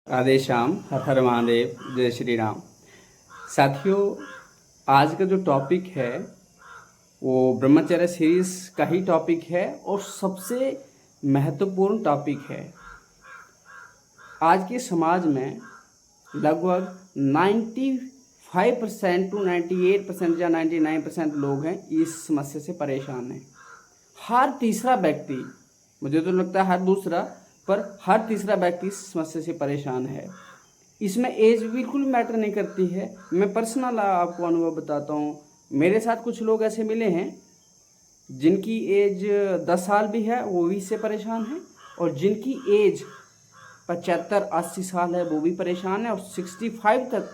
राधे श्याम, हर हर महादेव, जय श्री राम। साथियों, आज का जो टॉपिक है वो ब्रह्मचर्य सीरीज का ही टॉपिक है और सबसे महत्वपूर्ण टॉपिक है। आज के समाज में लगभग 95% टू 98% या 99% लोग हैं इस समस्या से परेशान हैं। हर तीसरा व्यक्ति, मुझे तो लगता है हर तीसरा व्यक्ति इस समस्या से परेशान है। इसमें एज बिल्कुल मैटर नहीं करती है। मैं पर्सनल आपको अनुभव बताता हूँ। मेरे साथ कुछ लोग ऐसे मिले हैं जिनकी एज 10 साल भी है, वो भी इससे परेशान हैं, और जिनकी एज 75-80 साल है वो भी परेशान है, और 65 तक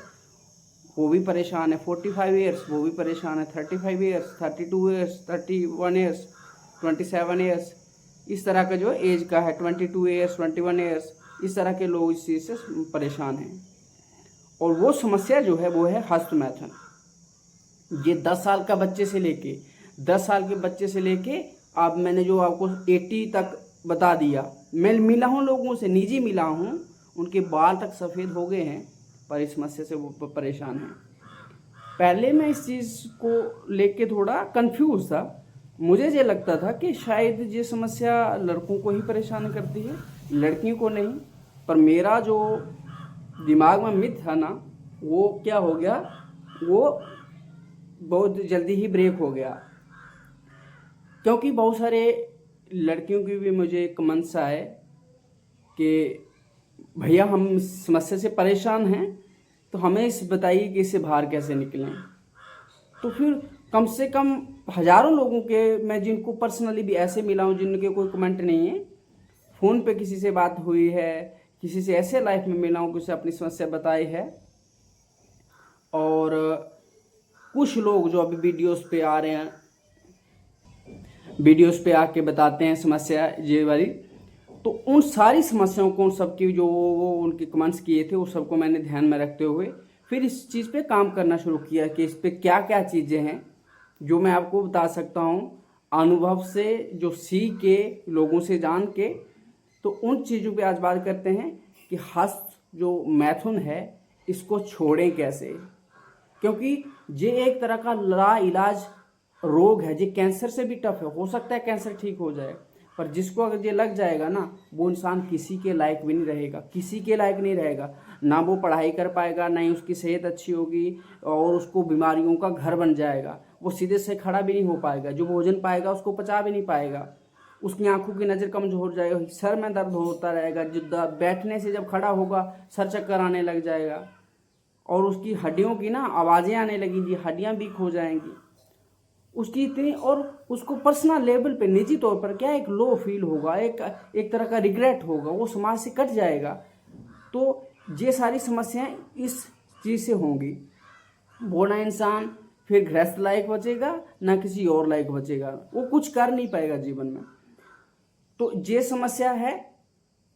वो भी परेशान है, 45 ईयर्स वो भी परेशान है, 35 ईयर्स, 32 ईयर्स, 31 ईयर्स, 27 ईयर्स, इस तरह का जो एज का है, 22 ईयर्स, 21 ईयर्स, इस तरह के लोग इस चीज़ से परेशान हैं। और वो समस्या जो है वो है हस्तमैथुन। ये 10 साल के बच्चे से लेके अब मैंने जो आपको 80 तक बता दिया। मैं मिला हूँ लोगों से, निजी मिला हूँ, उनके बाल तक सफ़ेद हो गए हैं, पर इस समस्या से वो परेशान हैं। पहले मैं इस चीज़ को लेके थोड़ा कंफ्यूज था। मुझे ये लगता था कि शायद ये समस्या लड़कों को ही परेशान करती है, लड़कियों को नहीं। पर मेरा जो दिमाग में मिथ था ना, वो क्या हो गया, वो बहुत जल्दी ही ब्रेक हो गया। क्योंकि बहुत सारे लड़कियों की भी मुझे कमेंट्स आए कि भैया हम इस समस्या से परेशान हैं, तो हमें इस बताइए कि इससे बाहर कैसे निकलें। तो फिर कम से कम हज़ारों लोगों के, मैं जिनको पर्सनली भी ऐसे मिला हूँ जिनके कोई कमेंट नहीं है, फ़ोन पे किसी से बात हुई है, किसी से ऐसे लाइफ में मिला हूँ, किसी अपनी समस्या बताई है। और कुछ लोग जो अभी वीडियोस पे आ रहे हैं, वीडियोस पे आके बताते हैं समस्या ये वाली, तो उन सारी समस्याओं को, उन सबकी जो वो उनके कमेंट्स किए थे, उस सबको मैंने ध्यान में रखते हुए फिर इस चीज़ पे काम करना शुरू किया कि इस पे क्या क्या चीज़ें हैं जो मैं आपको बता सकता हूँ अनुभव से, जो सीख के, लोगों से जान के। तो उन चीज़ों पे आज बात करते हैं कि हस्त जो मैथुन है इसको छोड़ें कैसे। क्योंकि ये एक तरह का ला इलाज रोग है, ये कैंसर से भी टफ है। हो सकता है कैंसर ठीक हो जाए, पर जिसको अगर ये लग जाएगा ना, वो इंसान किसी के लायक भी नहीं रहेगा, किसी के लायक नहीं रहेगा। ना वो पढ़ाई कर पाएगा, ना ही उसकी सेहत अच्छी होगी, और उसको बीमारियों का घर बन जाएगा। वो सीधे से खड़ा भी नहीं हो पाएगा, जो भोजन पाएगा उसको पचा भी नहीं पाएगा, उसकी आंखों की नज़र कमजोर हो जाएगा, सर में दर्द होता रहेगा, जो बैठने से जब खड़ा होगा सर चक्कर आने लग जाएगा, और उसकी हड्डियों की ना आवाज़ें आने लगेंगी, हड्डियाँ वीक हो जाएंगी उसकी इतनी। और उसको पर्सनल लेवल पे, निजी तौर पर क्या, एक लो फील होगा, एक तरह का रिग्रेट होगा, वो समाज से कट जाएगा। तो ये सारी समस्याएं इस चीज़ से होंगी। वो ना इंसान फिर गृहस्थ लायक बचेगा, ना किसी और लायक बचेगा, वो कुछ कर नहीं पाएगा जीवन में। तो ये समस्या है,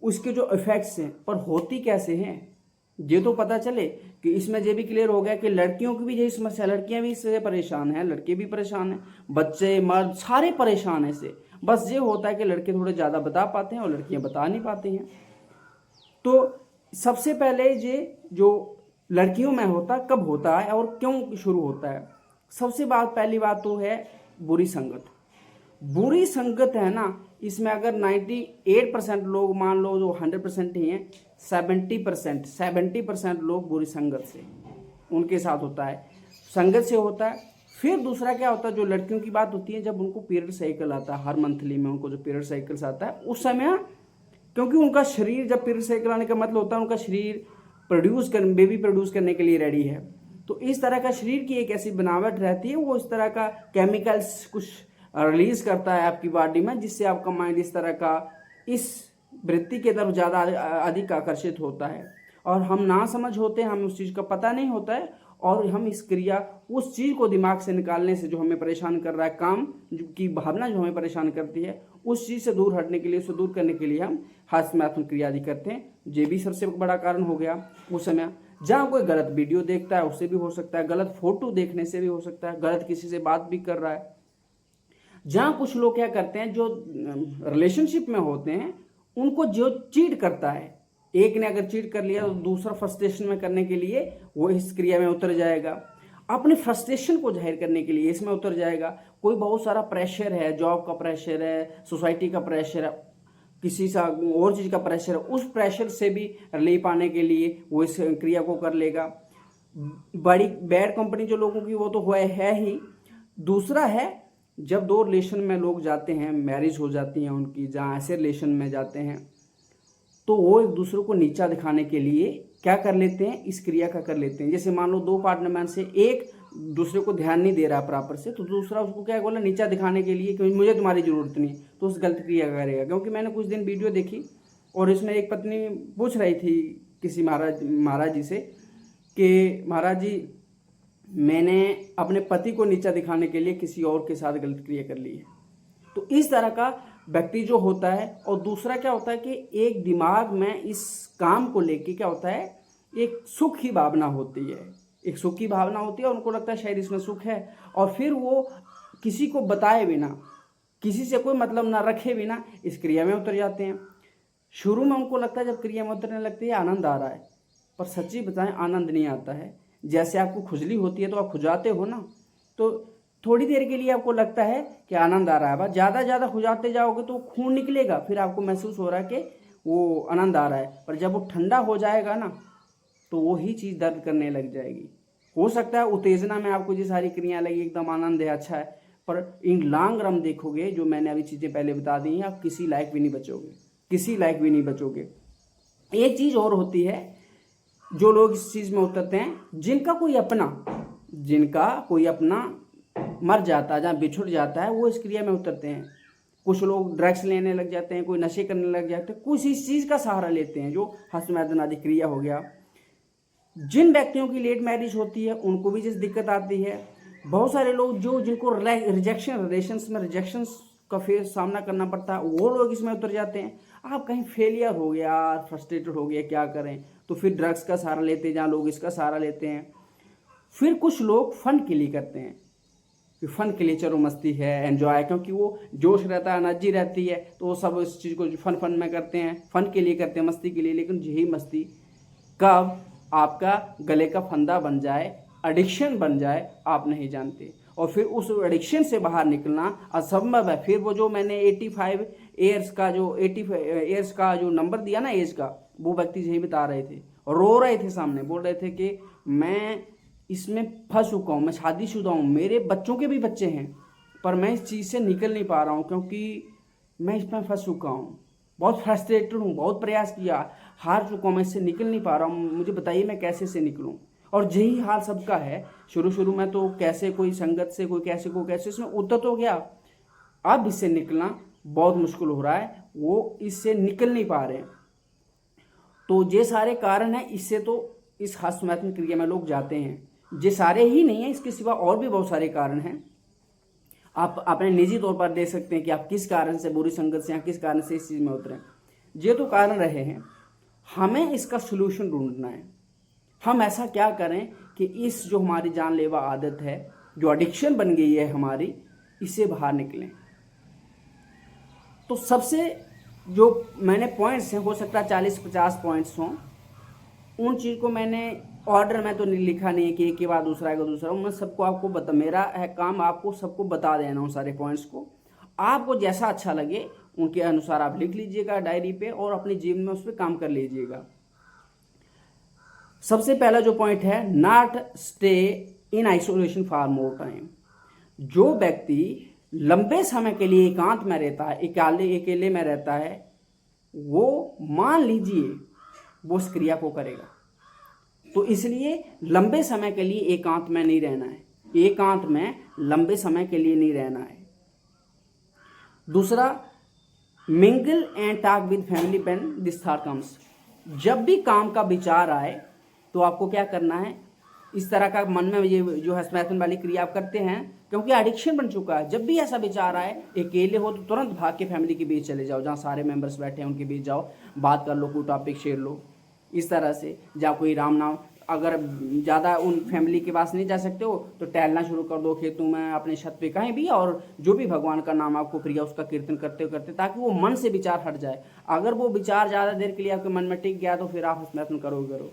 उसके जो इफेक्ट्स हैं, पर होती कैसे हैं ये तो पता चले। कि इसमें ये भी क्लियर हो गया कि लड़कियों की भी यही समस्या, लड़कियां भी इससे परेशान हैं, लड़के भी परेशान हैं, बच्चे मर्द सारे परेशान हैं इससे। बस ये होता है कि लड़के थोड़े ज़्यादा बता पाते हैं और लड़कियां बता नहीं पाती हैं। तो सबसे पहले ये जो लड़कियों में होता कब होता है और क्यों शुरू होता है, पहली बात तो है बुरी संगत। बुरी संगत है ना, इसमें अगर 98% लोग, मान लो जो 100% ही हैं, 70% लोग बुरी संगत से, उनके साथ होता है, संगत से होता है। फिर दूसरा क्या होता है, जो लड़कियों की बात होती है, जब उनको पीरियड साइकिल आता है, हर मंथली में उनको जो पीरियड साइकिल्स आता है, उस समय क्योंकि उनका शरीर, जब पीरियड साइकिल आने का मतलब होता है उनका शरीर बेबी प्रोड्यूस करने के लिए रेडी है। तो इस तरह का शरीर की एक ऐसी बनावट रहती है, वो इस तरह का केमिकल्स कुछ रिलीज करता है आपकी बॉडी में, जिससे आपका माइंड इस तरह का, इस वृत्ति की तरफ ज़्यादा अधिक आकर्षित होता है। और हम ना समझ होते हैं, हमें उस चीज़ का पता नहीं होता है, और हम इस क्रिया, उस चीज़ को दिमाग से निकालने से, जो हमें परेशान कर रहा है, काम की भावना जो हमें परेशान करती है, उस चीज़ से दूर हटने के लिए, उससे दूर करने के लिए हम हस्तमैथुन क्रिया आदि करते हैं। ये भी सबसे बड़ा कारण हो गया। उस समय जहाँ कोई गलत वीडियो देखता है उससे भी हो सकता है, गलत फोटो देखने से भी हो सकता है, गलत किसी से बात भी कर रहा है। जहाँ कुछ लोग क्या करते हैं, जो रिलेशनशिप में होते हैं, उनको जो चीट करता है, एक ने अगर चीट कर लिया तो दूसरा फ्रस्ट्रेशन में करने के लिए वो इस क्रिया में उतर जाएगा, अपने फ्रस्ट्रेशन को जाहिर करने के लिए इसमें उतर जाएगा। कोई बहुत सारा प्रेशर है, जॉब का प्रेशर है, सोसाइटी का प्रेशर है, किसी सा और चीज़ का प्रेशर है, उस प्रेशर से भी रिलीफ पाने के लिए वो इस क्रिया को कर लेगा। बड़ी बैड कंपनी जो लोगों की वो तो है ही। दूसरा है जब दो रिलेशन में लोग जाते हैं, मैरिज हो जाती है उनकी, जहाँ ऐसे रिलेशन में जाते हैं तो वो एक दूसरे को नीचा दिखाने के लिए क्या कर लेते हैं, इस क्रिया का कर लेते हैं। जैसे मान लो दो पार्टनर में से एक दूसरे को ध्यान नहीं दे रहा प्रॉपर से, तो दूसरा उसको क्या बोला, नीचा दिखाने के लिए कि मुझे तुम्हारी ज़रूरत नहीं, तो उस गलत क्रिया करेगा। क्योंकि मैंने कुछ दिन वीडियो देखी और इसमें एक पत्नी पूछ रही थी किसी महाराज जी से कि महाराज जी मैंने अपने पति को नीचा दिखाने के लिए किसी और के साथ गलत क्रिया कर ली है। तो इस तरह का व्यक्ति जो होता है। और दूसरा क्या होता है कि एक दिमाग में इस काम को लेके क्या होता है, एक सुख की भावना होती है, एक सुख की भावना होती है, उनको लगता है शायद इसमें सुख है, और फिर वो किसी को बताए बिना, किसी से कोई मतलब ना रखे बिना इस क्रिया में उतर जाते हैं। शुरू में उनको लगता है जब क्रिया में उतरने लगती है आनंद आ रहा है, पर सच्ची बताएं आनंद नहीं आता है। जैसे आपको खुजली होती है तो आप खुजाते हो ना, तो थोड़ी देर के लिए आपको लगता है कि आनंद आ रहा है, बस ज़्यादा खुजाते जाओगे तो खून निकलेगा, फिर आपको महसूस हो रहा है कि वो आनंद आ रहा है। पर जब वो ठंडा हो जाएगा ना तो वही चीज़ दर्द करने लग जाएगी। हो सकता है उत्तेजना में आपको ये सारी क्रियाएं लगी एकदम आनंद है, अच्छा है, पर इन लॉन्ग रन देखोगे, जो मैंने अभी चीज़ें पहले बता दी हैं, आप किसी लायक भी नहीं बचोगे, किसी लायक भी नहीं बचोगे। एक चीज़ और होती है, जो लोग इस चीज़ में उतरते हैं, जिनका कोई अपना मर जाता है, जहाँ बिछुड़ जाता है, वो इस क्रिया में उतरते हैं। कुछ लोग ड्रग्स लेने लग जाते हैं, कोई नशे करने लग जाते हैं, कुछ इस चीज़ का सहारा लेते हैं, जो हस्तमैथुन आदि क्रिया हो गया। जिन व्यक्तियों की लेट मैरिज होती है उनको भी जिस दिक्कत आती है। बहुत सारे लोग जिनको रिलेशंस में रिजेक्शंस का फिर सामना करना पड़ता है, वो लोग इसमें उतर जाते हैं। आप कहीं फेलियर हो गया, फ्रस्ट्रेटेड हो गया, क्या करें, तो फिर ड्रग्स का सहारा लेते हैं, जहाँ लोग इसका सहारा लेते हैं। फिर कुछ लोग फन के लिए करते हैं, कि फन के लिए चलो मस्ती है, एंजॉय, क्योंकि वो जोश रहता है, एनर्जी रहती है, तो वो सब इस चीज़ को फन में करते हैं, फन के लिए करते हैं, मस्ती के लिए। लेकिन यही मस्ती कब आपका गले का फंदा बन जाए, एडिक्शन बन जाए, आप नहीं जानते। और फिर उस एडिक्शन से बाहर निकलना असंभव है। फिर वो जो मैंने 85 ईयर्स का जो नंबर दिया ना एज का, वो व्यक्ति यही बता रहे थे, रो रहे थे सामने, बोल रहे थे कि मैं इसमें फंस चुका हूँ, मैं शादीशुदा हूँ, मेरे बच्चों के भी बच्चे हैं, पर मैं इस चीज़ से निकल नहीं पा रहा हूँ, क्योंकि मैं इसमें फंस चुका हूँ, बहुत फ्रस्ट्रेटेड हूँ, बहुत प्रयास किया, हार चुका हूँ, मैं इससे निकल नहीं पा रहा हूँ, मुझे बताइए मैं कैसे से निकलूँ। और यही हाल सबका है। शुरू में तो कैसे कोई संगत से कोई कैसे इसमें उतर तो गया, अब इससे निकलना बहुत मुश्किल हो रहा है, वो इससे निकल नहीं पा रहे। तो ये सारे कारण हैं, इससे तो इस हस्तमैथुन क्रिया में लोग जाते हैं। ये सारे ही नहीं है, इसके सिवा और भी बहुत सारे कारण हैं। आप अपने निजी तौर पर देख सकते हैं कि आप किस कारण से बुरी संगत से या किस कारण से इस चीज़ में उतरे। ये तो कारण रहे हैं, हमें इसका सोल्यूशन ढूंढना है। हम ऐसा क्या करें कि इस जो हमारी जानलेवा आदत है, जो एडिक्शन बन गई है हमारी, इससे बाहर निकलें। तो सबसे जो मैंने पॉइंट्स हैं, हो सकता है 40-50 पॉइंट्स हों, उन चीज़ को मैंने ऑर्डर में तो नहीं लिखा नहीं है कि एक के बाद दूसरा आएगा दूसरा, मैं सबको आपको मेरा है काम आपको सबको बता देना उन सारे पॉइंट्स को। आपको जैसा अच्छा लगे उनके अनुसार आप लिख लीजिएगा डायरी पे और अपने जीवन में उस पर काम कर लीजिएगा। सबसे पहला जो पॉइंट है, not stay in isolation for more time. जो व्यक्ति लंबे समय के लिए एकांत में रहता है, अकेले में रहता है, वो मान लीजिए वो इस क्रिया को करेगा। तो इसलिए लंबे समय के लिए एकांत में नहीं रहना है, एकांत में लंबे समय के लिए नहीं रहना है। दूसरा, mingle and talk with family when this thought comes. जब भी काम का विचार आए तो आपको क्या करना है, इस तरह का मन में ये जो हस्तमैथुन वाली क्रिया आप करते हैं, क्योंकि एडिक्शन बन चुका है। जब भी ऐसा विचार आए, अकेले हो तो तुरंत भाग के फैमिली के बीच चले जाओ, जहाँ सारे मेंबर्स बैठे हैं उनके बीच जाओ, बात कर लो, कोई टॉपिक शेयर लो, इस तरह से। जहाँ कोई राम नाम अगर ज़्यादा उन फैमिली के पास नहीं जा सकते हो तो टहलना शुरू कर दो खेतों में, अपने छत पे, कहीं भी, और जो भी भगवान का नाम आपको प्रिय उसका कीर्तन करते करते, ताकि वो मन से विचार हट जाए। अगर वो विचार ज़्यादा देर के लिए आपके मन में टिक गया तो फिर आप स्मरण करो।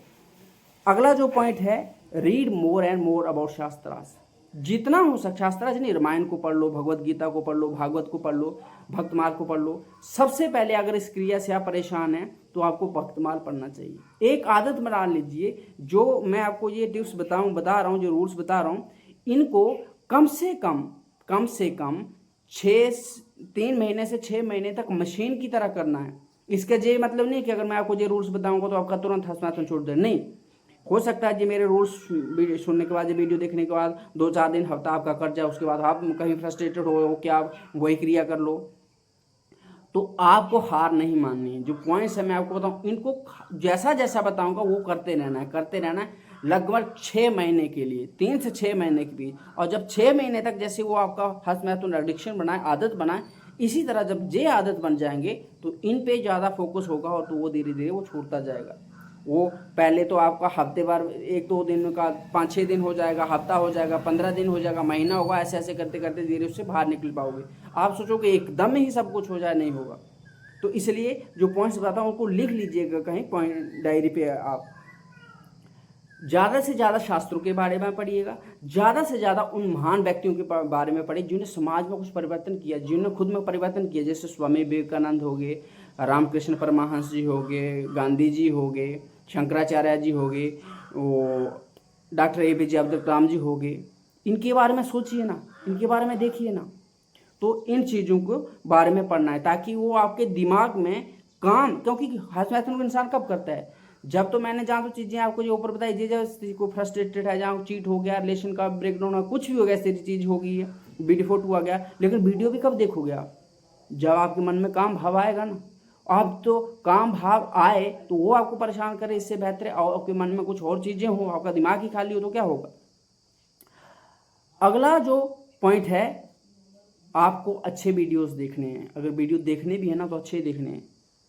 अगला जो पॉइंट है, read more and more about shastras. जितना हो सके, शास्त्रास नहीं, रामायण को पढ़ लो, भगवत गीता को पढ़ लो, भागवत को पढ़ लो, भक्तमाल को पढ़ लो। सबसे पहले अगर इस क्रिया से आप परेशान हैं तो आपको भक्तमाल पढ़ना चाहिए। एक आदत बना लीजिए, जो मैं आपको ये टिप्स बता रहा हूँ, जो रूल्स बता रहा हूँ, इनको कम से कम 3 महीने से 6 महीने तक मशीन की तरह करना है। इसका ये मतलब नहीं कि अगर मैं आपको ये रूल्स बताऊंगा तो आपका तुरंत हंसना छोड़ दे, नहीं। हो सकता है जी मेरे रूल्स सुनने के बाद, ये वीडियो देखने के बाद 2-4 दिन, हफ्ता आपका कट जाए, उसके बाद आप कहीं फ्रस्ट्रेटेड हो कि आप वही क्रिया कर लो। तो आपको हार नहीं माननी है। जो पॉइंट्स है मैं आपको बताऊं, इनको जैसा जैसा बताऊंगा वो करते रहना है लगभग 6 महीने के लिए, 3 से 6 महीने के बीच। और जब 6 महीने तक जैसे वो आपका हस्त महत्व एडिक्शन बनाए, आदत बनाए, इसी तरह जब ये आदत बन जाएंगे तो इन पे ज़्यादा फोकस होगा और तो वो धीरे धीरे वो छूटता जाएगा। वो पहले तो आपका हफ्ते भर, 1-2 दिन का 5-6 दिन हो जाएगा, हफ्ता हो जाएगा, 15 दिन हो जाएगा, महीना होगा, ऐसे ऐसे करते करते धीरे उससे बाहर निकल पाओगे। आप सोचोगे एकदम ही सब कुछ हो जाए, नहीं होगा। तो इसलिए जो पॉइंट्स बताता हूँ उनको लिख लीजिएगा कहीं पॉइंट डायरी पे। आप ज़्यादा से ज़्यादा शास्त्रों के बारे में पढ़िएगा, ज़्यादा से ज़्यादा उन महान व्यक्तियों के बारे में पढ़िए जिन्होंने समाज में कुछ परिवर्तन किया, जिन्होंने खुद में परिवर्तन किया। जैसे स्वामी विवेकानंद हो गए, रामकृष्ण परमहंस जी हो गए, गांधी जी हो गए, शंकराचार्य जी हो गए, वो डॉक्टर APJ अब्दुल कलाम जी हो गए। इनके बारे में सोचिए ना, इनके बारे में देखिए ना। तो इन चीज़ों को बारे में पढ़ना है ताकि वो आपके दिमाग में काम, क्योंकि हंसना इंसान कब करता है, जब, तो मैंने जहाँ तो चीज़ें आपको जो ऊपर बताई, जब को फ्रस्ट्रेटेड है, जहाँ चीट हो गया, रिलेशन का ब्रेकडाउन हो, कुछ भी हो गया, ऐसी चीज़ हो गई है, वीडियो हुआ गया। लेकिन वीडियो भी कब देखोगे आप, जब आपके मन में काम भाव आएगा ना। अब तो काम भाव आए तो वो आपको परेशान करे, इससे बेहतर है और आपके मन में कुछ और चीज़ें हो, आपका दिमाग ही खाली हो, तो क्या होगा। अगला जो पॉइंट है, आपको अच्छे वीडियोस देखने हैं। अगर वीडियो देखने भी है ना तो अच्छे देखने हैं।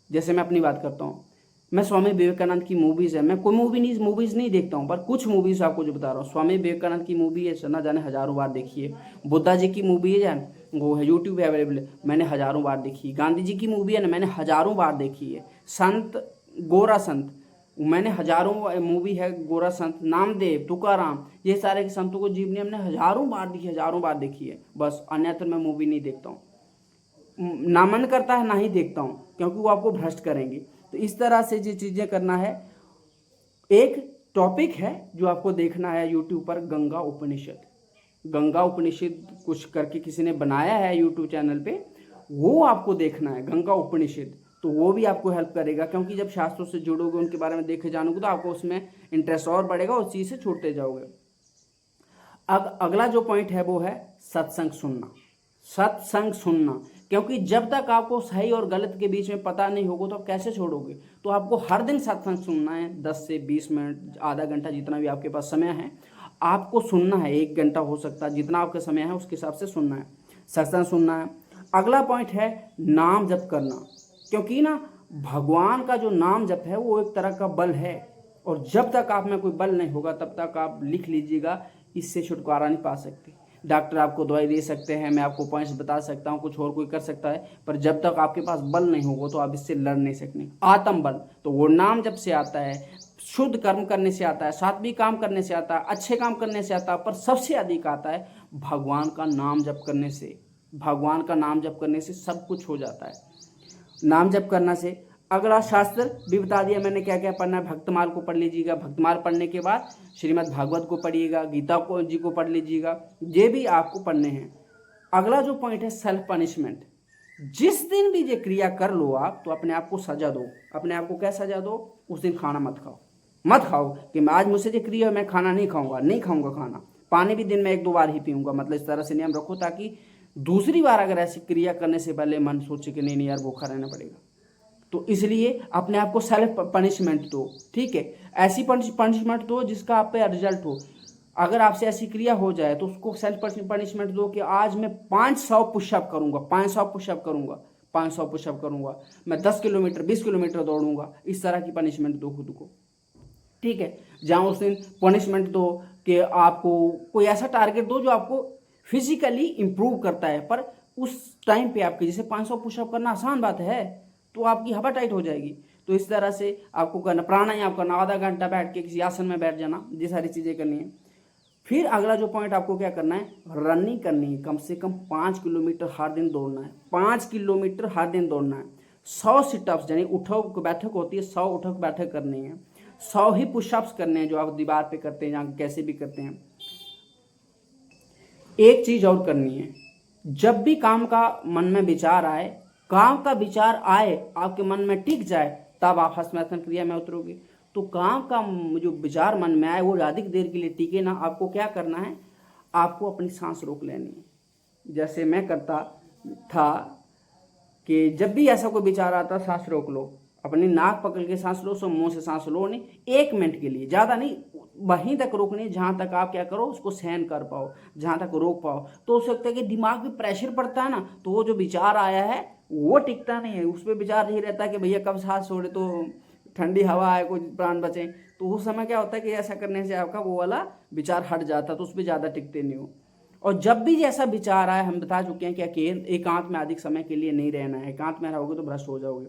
जैसे मैं अपनी बात करता हूँ, मैं स्वामी विवेकानंद की मूवीज़ है, मैं कोई मूवीज़ नहीं देखता हूँ, पर कुछ मूवीज़ आपको जो बता रहा हूँ, स्वामी विवेकानंद की मूवी है, ना जाने हज़ारों बार देखी है। बुद्धा जी की मूवी है जान, वो है यूट्यूब पे अवेलेबल है, मैंने हज़ारों बार देखी है। गांधी जी की मूवी है ना, मैंने हज़ारों बार देखी है। संत गोरा संत, मैंने हज़ारों मूवी है, गोरा संत, नामदेव, तुकाराम, ये सारे के संतों को जीवनी हमने हज़ारों बार देखी है। बस अन्यत्र मैं मूवी नहीं देखता हूँ, ना मन करता है ना ही देखता हूँ, क्योंकि वो आपको भ्रष्ट करेंगे। तो इस तरह से जो चीज़ें करना है। एक टॉपिक है जो आपको देखना है यूट्यूब पर, गंगा उपनिषद कुछ करके किसी ने बनाया है यूट्यूब चैनल पे, वो आपको देखना है, गंगा उपनिषद। तो वो भी आपको हेल्प करेगा, क्योंकि जब शास्त्रों से जुड़ोगे, उनके बारे में देखे जानोगे, तो आपको उसमें इंटरेस्ट और बढ़ेगा, उस चीज़ से छूटते जाओगे। अब अगला जो पॉइंट है वो है सत्संग सुनना। क्योंकि जब तक आपको सही और गलत के बीच में पता नहीं होगा तो आप कैसे छोड़ोगे। तो आपको हर दिन सत्संग सुनना है, 10 से 20 मिनट, आधा घंटा, जितना भी आपके पास समय है आपको सुनना है। 1 घंटा हो सकता है, जितना आपका समय है उसके हिसाब से सुनना है, सत्संग सुनना है। अगला पॉइंट है नाम जप करना, क्योंकि ना भगवान का जो नाम जप है वो एक तरह का बल है, और जब तक आप में कोई बल नहीं होगा तब तक आप लिख लीजिएगा, इससे छुटकारा नहीं पा सकते। डॉक्टर आपको दवाई दे सकते हैं, मैं आपको पॉइंट्स बता सकता हूँ, कुछ और कोई कर सकता है, पर जब तक आपके पास बल नहीं होगा तो आप इससे लड़ नहीं सकते। आत्म बल तो वो नाम जब से आता है, शुद्ध कर्म करने से आता है, सात्विक काम करने से आता है, अच्छे काम करने से आता है, पर सबसे अधिक आता है भगवान का नाम जप करने से। भगवान का नाम जप करने से सब कुछ हो जाता है, नाम जप करना से। अगला शास्त्र भी बता दिया मैंने क्या क्या पढ़ना है। भक्तमाल को पढ़ लीजिएगा, भक्तमाल पढ़ने के बाद श्रीमद् भागवत को पढ़िएगा, गीता को जी को पढ़ लीजिएगा, ये भी आपको पढ़ने हैं। अगला जो पॉइंट है सेल्फ पनिशमेंट। जिस दिन भी ये क्रिया कर लो आप, तो अपने आप को सजा दो। अपने आप को क्या सजा दो, उस दिन खाना मत खाओ कि आज मुझसे ये क्रिया, मैं खाना नहीं खाऊंगा खाना। पानी भी दिन में 1-2 बार ही पीऊंगा, मतलब इस तरह से नियम रखो, ताकि दूसरी बार अगर ऐसी क्रिया करने से पहले मन सोचे कि नहीं यार भूखा रहना पड़ेगा। तो इसलिए अपने आप को सेल्फ पनिशमेंट दो, ठीक है। ऐसी पनिशमेंट दो जिसका आप पे रिजल्ट हो। अगर आपसे ऐसी क्रिया हो जाए तो उसको सेल्फ पनिशमेंट दो कि आज मैं 500 पुशअप करूंगा, 500 पुशअप करूंगा, मैं 10 किलोमीटर 20 किलोमीटर दौड़ूंगा। इस तरह की पनिशमेंट दो खुद को, ठीक है। जहाँ उस दिन पनिशमेंट दो कि आपको कोई ऐसा टारगेट दो जो आपको फिजिकली इम्प्रूव करता है, पर उस टाइम पे आपके जैसे 500 पुशअप करना आसान बात है, तो आपकी हवा टाइट हो जाएगी। तो इस तरह से आपको करना, प्राणायाम करना, आधा घंटा बैठ के किसी आसन में बैठ जाना, ये सारी चीज़ें करनी है। फिर अगला जो पॉइंट आपको क्या करना है, रनिंग करनी है। कम से कम 5 किलोमीटर हर दिन दौड़ना है, 5 किलोमीटर हर दिन दौड़ना है। 100 सिटअप्स यानी उठक बैठक होती है, 100 उठक बैठक करनी है। 100 ही पुशअप्स करने हैं जो आप दीवार पे करते हैं, जहाँ कैसे भी करते हैं। एक चीज और करनी है, जब भी काम का मन में विचार आए, काम का विचार आए आपके मन में टिक जाए, तब आप हस्तमैथुन क्रिया में उतरोगे। तो काम का जो विचार मन में आए वो अधिक देर के लिए टिके ना, आपको क्या करना है, आपको अपनी सांस रोक लेनी है। जैसे मैं करता था कि जब भी ऐसा कोई विचार आता, सांस रोक लो, अपनी नाक पकड़ के सांस लो, मुंह से सांस लो नहीं, 1 मिनट के लिए, ज़्यादा नहीं, वहीं तक रोकनी, जहाँ तक आप क्या करो उसको सहन कर पाओ, जहाँ तक रोक पाओ। तो हो सकता है कि दिमाग में प्रेशर पड़ता है ना, तो वो जो विचार आया है वो टिकता नहीं है, उस पर विचार नहीं रहता कि भैया कब सांस छोड़े तो ठंडी हवा आए, कोई प्राण बचे। तो उस समय क्या होता है कि ऐसा करने से आपका वो वाला विचार हट जाता है, तो उस पर ज़्यादा टिकते नहीं हो। और जब भी जैसा विचार आए, हम बता चुके हैं कि एकांत में अधिक समय के लिए नहीं रहना है, एकांत में रहोगे तो भ्रष्ट हो जाओगे।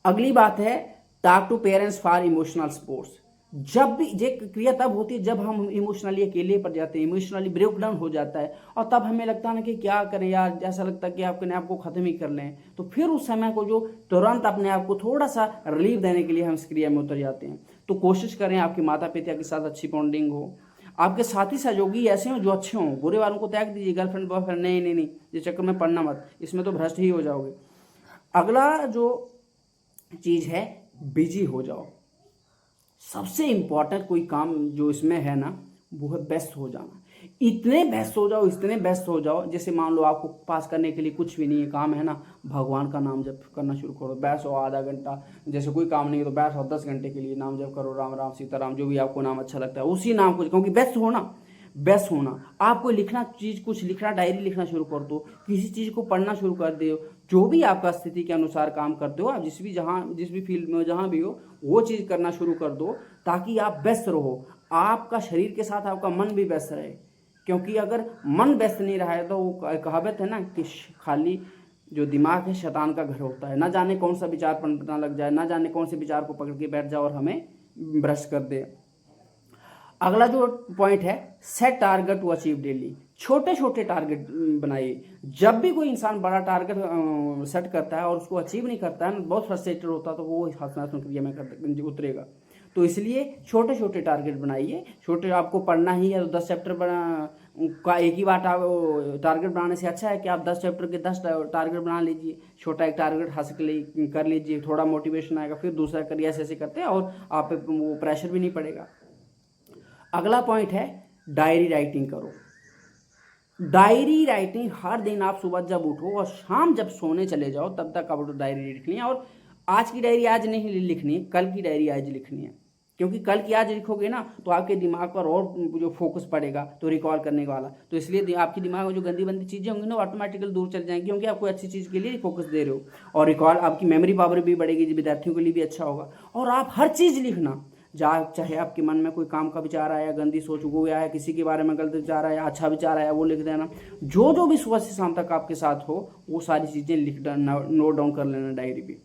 अगली बात है, talk to parents for emotional supports. जब भी ये क्रिया तब होती है जब हम इमोशनली अकेले पड़ जाते हैं, इमोशनली ब्रेक डाउन हो जाता है, और तब हमें लगता है ना कि क्या करें यार, ऐसा लगता है कि अपने आप को खत्म ही कर लें। तो फिर उस समय को जो तुरंत अपने आप को थोड़ा सा रिलीफ देने के लिए हम इस क्रिया में उतर जाते हैं। तो कोशिश करें आपके माता पिता के साथ अच्छी बॉन्डिंग हो, आपके साथी सहयोगी ऐसे हों जो अच्छे हों, बुरे वालों को त्याग दीजिए, गर्लफ्रेंड बॉयफ्रेंड नहीं, ये चक्कर में पड़ना मत, इसमें तो भ्रष्ट ही हो जाओगे। अगला जो चीज है, बिजी हो जाओ। सबसे इंपॉर्टेंट कोई काम जो इसमें है ना, वो है व्यस्त हो जाना। इतने व्यस्त हो जाओ, इतने व्यस्त हो जाओ, जैसे मान लो आपको पास करने के लिए कुछ भी नहीं है, काम है ना, भगवान का नाम जप करना शुरू करो, बैठो आधा घंटा, जैसे कोई काम नहीं है तो बैठो 10 घंटे के लिए नाम जप करो, राम राम सीताराम, जो भी आपको नाम अच्छा लगता है उसी नाम को, क्योंकि व्यस्त होना, व्यस्त होना। आपको लिखना चीज, कुछ लिखना, डायरी लिखना शुरू कर दो, किसी चीज को पढ़ना शुरू कर दो, जो भी आपका स्थिति के अनुसार काम करते हो, आप जिस भी फील्ड में जहाँ भी हो वो चीज करना शुरू कर दो, ताकि आप व्यस्त रहो, आपका शरीर के साथ आपका मन भी व्यस्त रहे। क्योंकि अगर मन व्यस्त नहीं रहा है तो वो कहावत है ना कि खाली जो दिमाग है शैतान का घर होता है, ना जाने कौन सा विचार पनपना लग जाए, ना जाने कौन से विचार को पकड़ के बैठ जाए और हमें भ्रष्ट कर दे। अगला जो पॉइंट है, set target to achieve daily. छोटे छोटे टारगेट बनाइए। जब भी कोई इंसान बड़ा टारगेट सेट करता है और उसको अचीव नहीं करता है, बहुत फ्रस्ट्रेटेड होता है, तो वो हस्तमैथुन क्रिया में उतरेगा। तो इसलिए छोटे छोटे टारगेट बनाइए। छोटे, आपको पढ़ना ही है तो 10 चैप्टर का एक ही बार टारगेट बनाने से अच्छा है कि आप 10 चैप्टर के 10 टारगेट बना लीजिए। छोटा एक टारगेट हासिल कर लीजिए, थोड़ा मोटिवेशन आएगा, फिर दूसरा करिए, ऐसे करते हैं और आप पे वो प्रेशर भी नहीं पड़ेगा। अगला पॉइंट है, डायरी राइटिंग करो। डायरी राइटिंग हर दिन आप सुबह जब उठो और शाम जब सोने चले जाओ तब तक आप डायरी लिखनी है। और आज की डायरी आज नहीं लिखनी है, कल की डायरी आज लिखनी है, क्योंकि कल की आज लिखोगे ना तो आपके दिमाग पर और जो फोकस पड़ेगा तो रिकॉल करने वाला, तो इसलिए आपके दिमाग में जो गंदी बंदी चीज़ें होंगी ना ऑटोमेटिकली दूर चल जाएंगी, क्योंकि आप कोई अच्छी चीज़ के लिए फोकस दे रहे हो। और रिकॉल, आपकी मेमोरी पावर भी बढ़ेगी, विद्यार्थियों के लिए भी अच्छा होगा। और आप हर चीज़ लिखना, चाहे आपके मन में कोई काम का विचार आया, गंदी सोच उगो आया, किसी के बारे में गलत विचार आया, अच्छा विचार आया, वो लिख देना। जो भी सुबह से शाम तक आपके साथ हो वो सारी चीज़ें नोट डाउन कर लेना डायरी पे।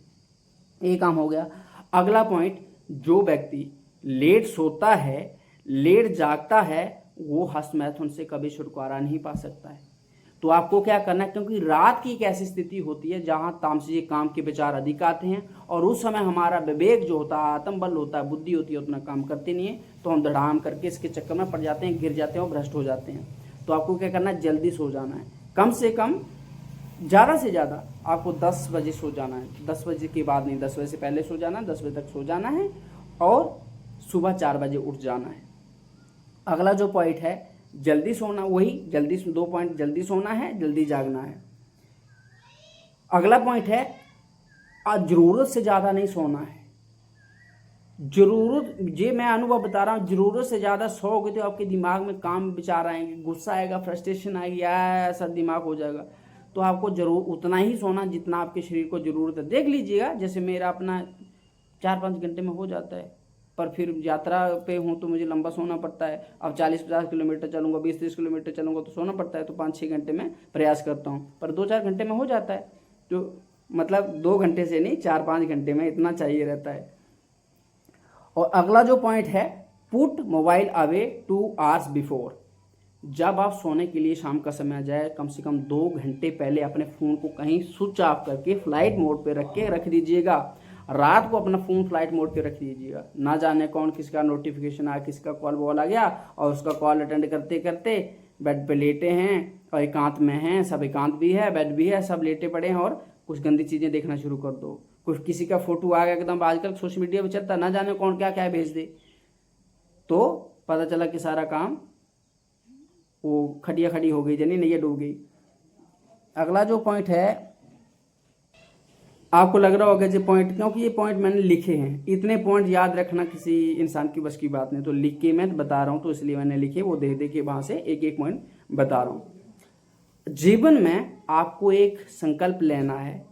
ये काम हो गया। अगला पॉइंट, जो व्यक्ति लेट सोता है, लेट जागता है, वो हस्तमैथुन से कभी छुटकारा नहीं पा सकता है। तो आपको क्या करना है, क्योंकि रात की एक ऐसी स्थिति होती है जहां तामसिक काम के विचार अधिक आते हैं और उस समय हमारा विवेक जो होता है, आत्मबल होता है, बुद्धि होती है, उतना काम करती नहीं है, तो हम धड़ाम करके इसके चक्कर में पड़ जाते हैं, गिर जाते हैं और भ्रष्ट हो जाते हैं। तो आपको क्या करना है, जल्दी सो जाना है। कम से कम, ज़्यादा से ज़्यादा आपको 10 बजे सो जाना है। 10 बजे के बाद नहीं, 10 बजे से पहले सो जाना है, 10 बजे तक सो जाना है और सुबह 4 बजे उठ जाना है। अगला जो पॉइंट है, जल्दी सोना, वही जल्दी, 2 पॉइंट, जल्दी सोना है, जल्दी जागना है। अगला पॉइंट है, जरूरत से ज़्यादा नहीं सोना है। जरूरत, ये मैं अनुभव बता रहा हूँ, जरूरत से ज़्यादा सोओगे तो आपके दिमाग में काम विचार आएंगे, गुस्सा आएगा, फ्रस्ट्रेशन आएगी, ऐसा दिमाग हो जाएगा। तो आपको जरूर उतना ही सोना जितना आपके शरीर को ज़रूरत है। देख लीजिएगा, जैसे मेरा अपना 4-5 घंटे में हो जाता है, पर फिर यात्रा पे हूँ तो मुझे लंबा सोना पड़ता है। अब 40-50 किलोमीटर चलूँगा, 20-30 किलोमीटर चलूँगा तो सोना पड़ता है, तो 5-6 घंटे में प्रयास करता हूँ, पर 2-4 घंटे में हो जाता है। तो मतलब 2 घंटे से नहीं, 4-5 घंटे में इतना चाहिए रहता है। और अगला जो पॉइंट है, put mobile away 2 hours before. जब आप सोने के लिए शाम का समय आ जाए, कम से कम 2 घंटे पहले अपने फ़ोन को कहीं स्विच ऑफ करके फ्लाइट मोड पे रख के रख दीजिएगा। रात को अपना फ़ोन फ्लाइट मोड पे रख दीजिएगा। ना जाने कौन किसका नोटिफिकेशन आया, किसका कॉल वॉल आ गया, और उसका कॉल अटेंड करते करते बेड पे लेटे हैं और एकांत में हैं, सब एकांत भी है, बेड भी है, सब लेटे पड़े हैं और कुछ गंदी चीज़ें देखना शुरू कर दो। कुछ किसी का फोटो आ गया एकदम, आजकल सोशल मीडिया पे चलता, ना जाने कौन क्या क्या भेज दे, तो पता चला कि सारा काम वो खटिया खड़ी हो गई, जनी नैया डूब गई। अगला जो पॉइंट है, आपको लग रहा होगा ये पॉइंट, क्योंकि ये पॉइंट मैंने लिखे हैं, इतने पॉइंट याद रखना किसी इंसान की बस की बात नहीं, तो लिख के मैं बता रहा हूँ, तो इसलिए मैंने लिखे, वो देख दे के वहाँ से एक एक पॉइंट बता रहा हूँ। जीवन में आपको एक संकल्प लेना है,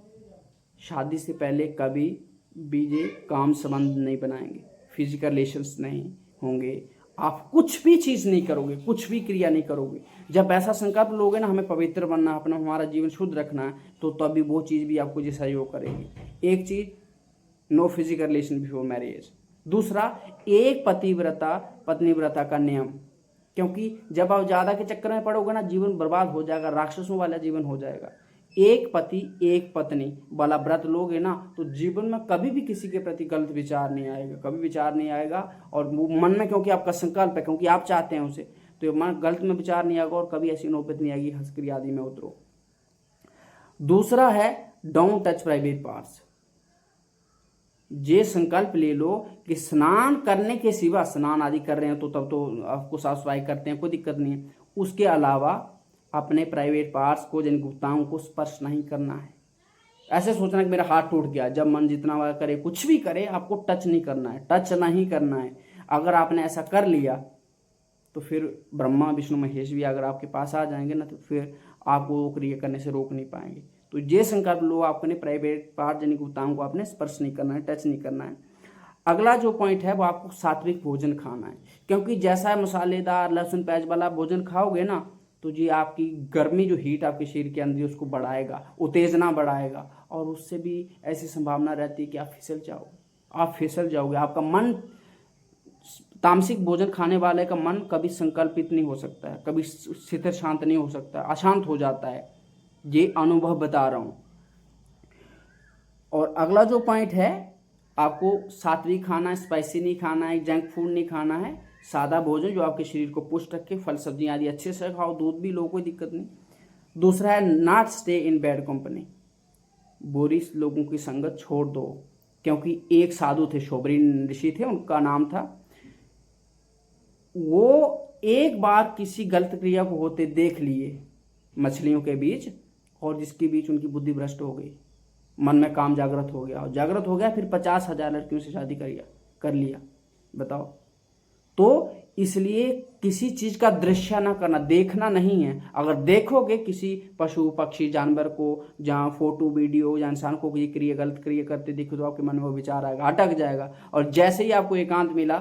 शादी से पहले कभी भी ये काम संबंध नहीं बनाएंगे, फिजिकल रिलेशंस नहीं होंगे, आप कुछ भी चीज़ नहीं करोगे, कुछ भी क्रिया नहीं करोगे। जब ऐसा संकल्प लोगे ना, हमें पवित्र बनना, अपना हमारा जीवन शुद्ध रखना है, तो तभी वो चीज़ भी आपको ये सहयोग करेगी। एक चीज़, no physical relation before marriage. दूसरा, एक पतिव्रता पत्नीव्रता का नियम, क्योंकि जब आप ज़्यादा के चक्कर में पड़ोगे ना, जीवन बर्बाद हो जाएगा, राक्षसों वाला जीवन हो जाएगा। एक पति एक पत्नी वाला व्रत लोगे ना, तो जीवन में कभी भी किसी के प्रति गलत विचार नहीं आएगा, कभी विचार नहीं आएगा, और वो मन में, क्योंकि आपका संकल्प है, क्योंकि आप चाहते हैं उसे, तो मन गलत में विचार नहीं आएगा, और कभी ऐसी नौबत नहीं आएगी हंसकर आदि में उतरो। दूसरा है, डोंट टच प्राइवेट पार्ट्स। ये संकल्प ले लो कि स्नान करने के सिवा, स्नान आदि कर रहे हैं तो तब तो आपको साफ सफाई करते हैं, कोई दिक्कत नहीं है, उसके अलावा अपने प्राइवेट पार्ट्स को, जिन गुप्ताओं को स्पर्श नहीं करना है। ऐसे सोचना कि मेरा हाथ टूट गया, जब मन जितना वह करे, कुछ भी करे, आपको टच नहीं करना है, टच नहीं करना है। अगर आपने ऐसा कर लिया तो फिर ब्रह्मा विष्णु महेश भी अगर आपके पास आ जाएंगे ना, तो फिर आपको वो क्रिया करने से रोक नहीं पाएंगे। तो ये संकल्प लो, आपने प्राइवेट पार्ट यानी गुप्ताओं को आपने स्पर्श नहीं करना है, टच नहीं करना है। अगला जो पॉइंट है, वो आपको सात्विक भोजन खाना है, क्योंकि जैसा मसालेदार लहसुन प्याज वाला भोजन खाओगे ना, तो जी आपकी गर्मी, जो हीट आपके शरीर के अंदर उसको बढ़ाएगा, उत्तेजना बढ़ाएगा, और उससे भी ऐसी संभावना रहती है कि आप फिसल जाओगे। आपका मन, तामसिक भोजन खाने वाले का मन कभी संकल्पित नहीं हो सकता है, कभी स्थिर शांत नहीं हो सकता है, अशांत हो जाता है। ये अनुभव बता रहा हूँ। और अगला जो पॉइंट है, आपको सात्विक खाना है, स्पाइसी नहीं खाना है, जंक फूड नहीं खाना है, सादा भोजन जो आपके शरीर को पुष्ट रखे, फल सब्जियां आदि अच्छे से खाओ, दूध भी लो, कोई दिक्कत नहीं। दूसरा है, not stay in bad company. बुरी लोगों की संगत छोड़ दो, क्योंकि एक साधु थे, शोभरीन ऋषि थे, उनका नाम था, वो एक बार किसी गलत क्रिया को होते देख लिए मछलियों के बीच, और जिसके बीच उनकी बुद्धि भ्रष्ट हो गई, मन में काम जागृत हो गया, और जागृत हो गया, फिर 50,000 लड़कियों से शादी कर लिया। बताओ। तो इसलिए किसी चीज का दृश्य ना करना, देखना नहीं है। अगर देखोगे किसी पशु पक्षी जानवर को, जहाँ फोटो वीडियो या इंसान को कोई क्रिया, गलत क्रिया करते देखो, तो आपके मन में वो विचार आएगा, अटक जाएगा, और जैसे ही आपको एकांत मिला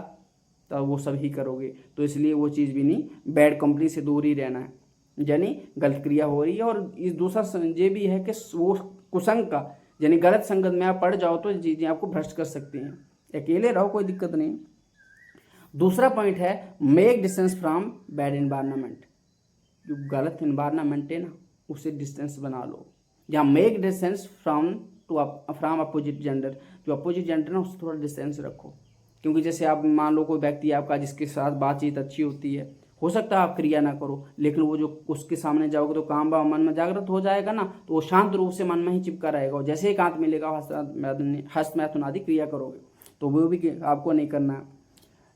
तो वो सब ही करोगे। तो इसलिए वो चीज़ भी नहीं, बैड कंपनी से दूर ही रहना है, यानी गलत क्रिया हो रही है। और इस दूसरा ये भी है कि वो कुसंग का, यानी गलत संगत में आप पड़ जाओ तो चीज़ें आपको भ्रष्ट कर सकती हैं। अकेले रहो, कोई दिक्कत नहीं। दूसरा पॉइंट है, make distance from bad environment. जो गलत एनवायरनमेंट है ना, उससे डिस्टेंस बना लो, या make distance from opposite gender. जो अपोजिट जेंडर है उससे थोड़ा डिस्टेंस रखो, क्योंकि जैसे आप मान लो कोई व्यक्ति आपका जिसके साथ बातचीत अच्छी होती है, हो सकता है आप क्रिया ना करो, लेकिन वो जो उसके सामने जाओगे तो काम भाव मन में जागृत हो जाएगा ना, तो वो शांत रूप से मन में ही चिपका रहेगा, और जैसे एकांत मिलेगा हस्त मैथुन आदि क्रिया करोगे, तो वो भी आपको नहीं करना है।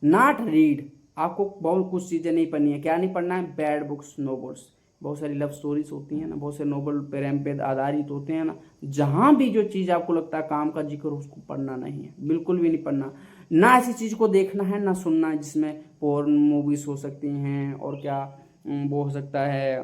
नॉट रीड, आपको बहुत कुछ चीज़ें नहीं पढ़नी है। क्या नहीं पढ़ना है? Bad books, novels. बहुत सारी लव स्टोरीज होती हैं ना, बहुत से नोवेल प्रेम पे आधारित होते हैं ना, जहाँ भी जो चीज़ आपको लगता है काम का जिक्र, उसको पढ़ना नहीं है, बिल्कुल भी नहीं पढ़ना। ना ऐसी चीज़ को देखना है, ना सुनना है जिसमें पोर्न मूवीज हो सकती हैं, और क्या वो हो सकता है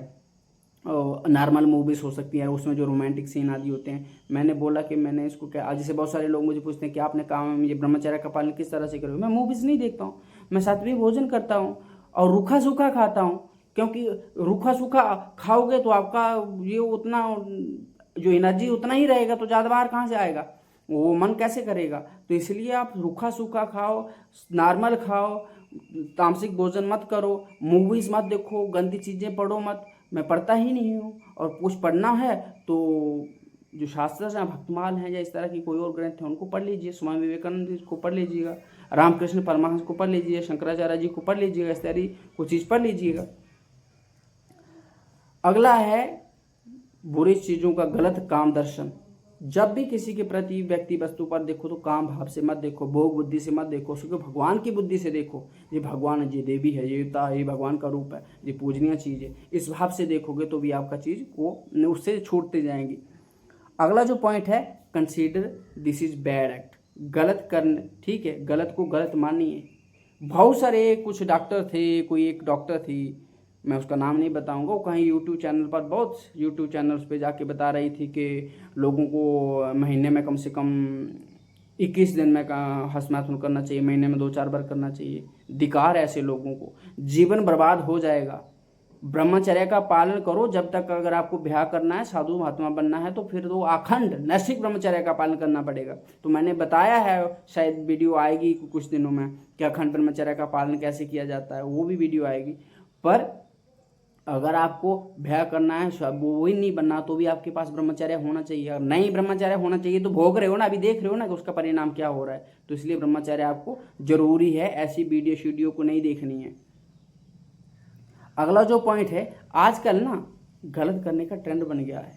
नॉर्मल मूवीज़ हो सकती हैं, उसमें जो रोमांटिक सीन आदि होते हैं। मैंने बोला कि मैंने इसको क्या, आज जैसे बहुत सारे लोग मुझे पूछते हैं कि आपने कहा ये ब्रह्मचर्य का पालन किस तरह से करोगे। मैं मूवीज़ नहीं देखता हूँ, मैं सात्विक भोजन करता हूँ और रूखा सूखा खाता हूँ, क्योंकि रूखा सूखा खाओगे तो आपका ये उतना जो एनर्जी उतना ही रहेगा, तो ज़्यादा बाहर कहाँ से आएगा, वो मन कैसे करेगा। तो इसलिए आप रूखा सूखा खाओ, नॉर्मल खाओ, तामसिक भोजन मत करो, मूवीज़ मत देखो, गंदी चीज़ें पढ़ो मत। मैं पढ़ता ही नहीं हूँ, और कुछ पढ़ना है तो जो शास्त्र हैं, भक्तमाल हैं, या इस तरह की कोई और ग्रंथ हैं उनको पढ़ लीजिए, स्वामी विवेकानंद जी को पढ़ लीजिएगा, रामकृष्ण परमहंस को पढ़ लीजिए, शंकराचार्य जी को पढ़ लीजिएगा, इस तरह कोई चीज़ पढ़ लीजिएगा। अगला है बुरी चीज़ों का गलत काम दर्शन। जब भी किसी के प्रति व्यक्ति वस्तु पर देखो तो काम भाव से मत देखो, भोग बुद्धि से मत देखो, उसको भगवान की बुद्धि से देखो। ये भगवान है, ये देवी है, ये देवता है, ये भगवान का रूप है, ये पूजनीय चीज़ है, इस भाव से देखोगे तो भी आपका चीज़ वो उससे छूटते जाएंगी। अगला जो पॉइंट है, consider this is bad act. गलत करने, ठीक है, गलत को गलत मानिए। बहुत सारे कुछ डॉक्टर थे, कोई एक डॉक्टर थी, मैं उसका नाम नहीं बताऊंगा, वो कहीं यूट्यूब चैनल पर, बहुत यूट्यूब चैनल्स पे जाके बता रही थी कि लोगों को महीने में कम से कम 21 दिन में हंस मैथुन करना चाहिए, महीने में 2-4 बार करना चाहिए। धिक्कार ऐसे लोगों को, जीवन बर्बाद हो जाएगा। ब्रह्मचर्य का पालन करो जब तक, अगर आपको ब्याह करना है, साधु महात्मा बनना है, तो फिर तो अखंड नैष्ठिक ब्रह्मचर्य का पालन करना पड़ेगा। तो मैंने बताया है, शायद वीडियो आएगी कुछ दिनों में कि अखंड ब्रह्मचर्य का पालन कैसे किया जाता है, वो भी वीडियो आएगी। पर अगर आपको ब्याह करना है, वो ही नहीं बनना, तो भी आपके पास ब्रह्मचर्य होना चाहिए। अगर नहीं ब्रह्मचर्य होना चाहिए तो भोग रहे हो ना, अभी देख रहे हो ना कि उसका परिणाम क्या हो रहा है। तो इसलिए ब्रह्मचर्य आपको जरूरी है, ऐसी वीडियो को नहीं देखनी है। अगला जो पॉइंट है, आजकल ना गलत करने का ट्रेंड बन गया है।